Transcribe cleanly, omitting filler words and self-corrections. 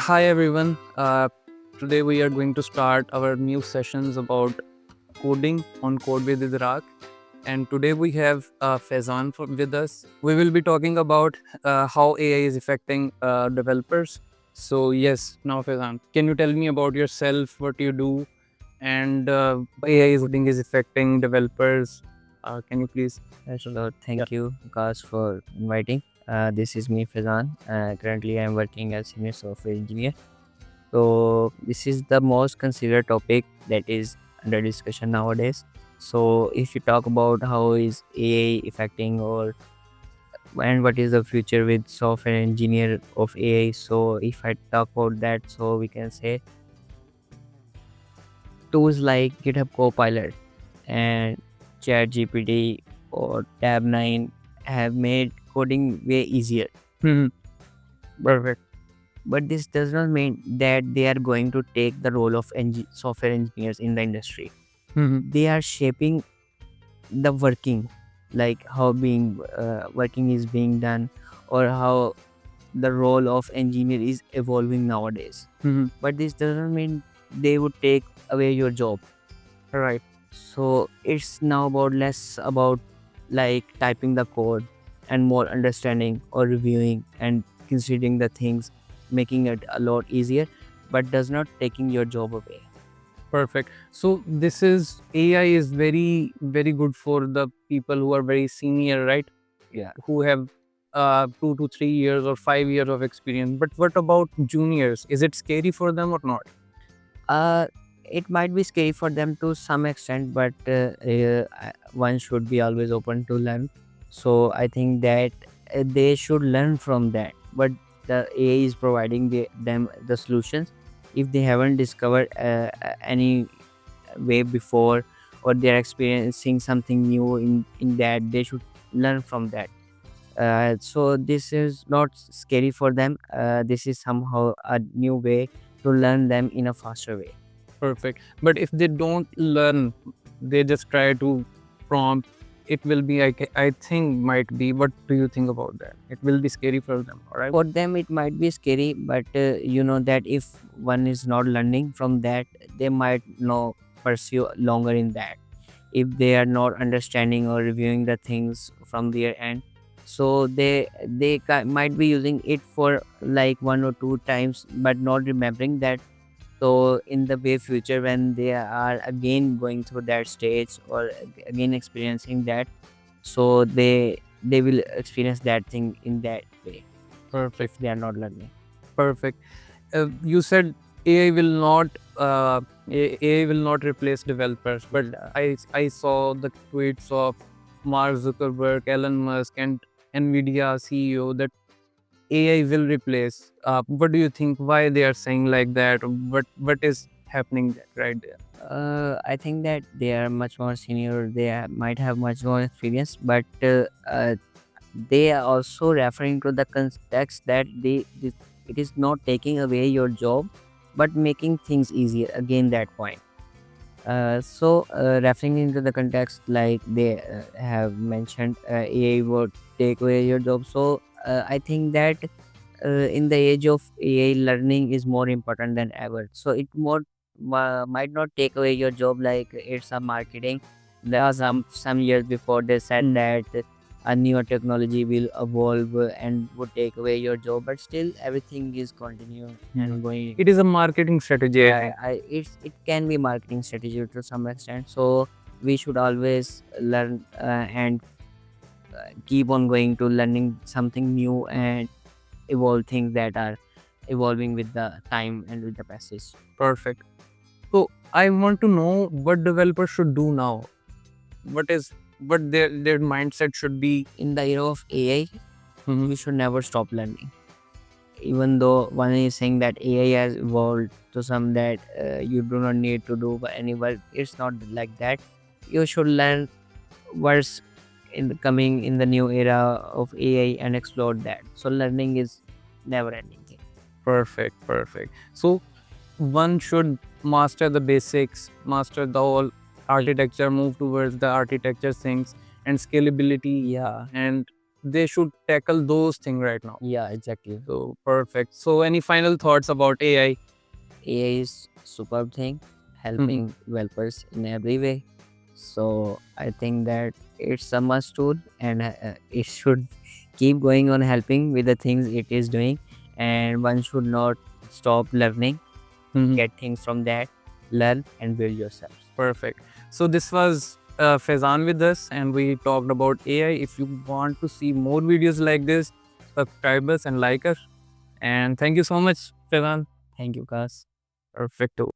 Hi everyone. Today we are going to start our new sessions about coding on Code with Idrak. And today we have Faizan with us. We will be talking about how AI is affecting developers. So yes, now Faizan, can you tell me about yourself, what you do, and AI is affecting developers? Can you please? So Yeah. thank you, Vikas, for inviting. This is me, Fazan. Currently, I am working as senior software engineer. So this is the most considered topic that is under discussion nowadays. So if you talk about how is AI affecting or and what is the future with software engineer of AI, so if I talk about that, so we can say tools like GitHub Copilot and ChatGPT or Tab9 have made coding way easier. Mhm. Perfect. But this does not mean that they are going to take the role of software engineers in the industry. Mhm. They are shaping the working, like how being working is being done, or how the role of engineer is evolving nowadays. Mhm. But this doesn't mean they would take away your job. Right. So it's now about less about like typing the code and more understanding or reviewing and considering the things, making it a lot easier, but does not taking your job away. Perfect. So this is AI is very good for the people who are very senior, right? Yeah. Who have 2 to 3 years or 5 years of experience. But what about juniors? Is it scary for them or not? Uh, it might be scary for them to some extent, but one should be always open to learn. So I think that they should learn from that. But the AI is providing them the solutions. If they haven't discovered any way before, or they're experiencing something new in that, they should learn from that. So this is not scary for them. This is somehow a new way to learn them in a faster way. Perfect. But if they don't learn, they just try to prompt. It will be, I think, might be. What do you think about that? It will be scary for them. All right. For them it might be scary, but you know that if one is not learning from that, they might not pursue longer in that if they are not understanding or reviewing the things from their end. So they might be using it for like 1 or 2 times but not remembering that. So in the way future, when they are again going through that stage or again experiencing that, so they will experience that thing in that way if Perfect. they are not learning. Perfect. You said AI will not AI will not replace developers, but Yeah. I saw the tweets of Mark Zuckerberg, Elon Musk, and Nvidia CEO that AI will replace. What do you think? Why they are saying like that? What is happening right there? I think that they are much more senior. Might have much more experience, but they are also referring to the context that it is not taking away your job, but making things easier. Again, that point. Referring into the context, like they have mentioned, AI would take away your job. So I think that in the age of AI, learning is more important than ever. So it might not take away your job like it's a marketing. There are some years before they said Hmm. that a newer technology will evolve and would take away your job, but still everything is continuing Hmm. and going. It is a marketing strategy, I think. It can be marketing strategy to some extent. So we should always learn and keep on going to learning something new and evolve things that are evolving with the time and with the passage. Perfect. So I want to know what developers should do now. What their mindset should be. In the era of AI, Mhm. we should never stop learning. Even though one is saying that AI has evolved to some that you do not need to do any work, it's not like that. You should learn what's in the coming in the new era of AI and explore that. So learning is never ending thing. Perfect, perfect. So one should master the basics, master the whole architecture, move towards the architecture things and scalability Yeah. and they should tackle those things right now. Yeah, exactly. So perfect. So any final thoughts about AI? AI is superb thing, helping developers in every way. So I think that it's a must tool, and it should keep going on helping with the things it is doing, and one should not stop learning, Mhm. get things from that, learn and build yourselves. Perfect. So this was Faizan with us, and we talked about AI. If you want to see more videos like this, subscribe us and like us. And thank you so much, Faizan. Thank you, guys. Perfecto.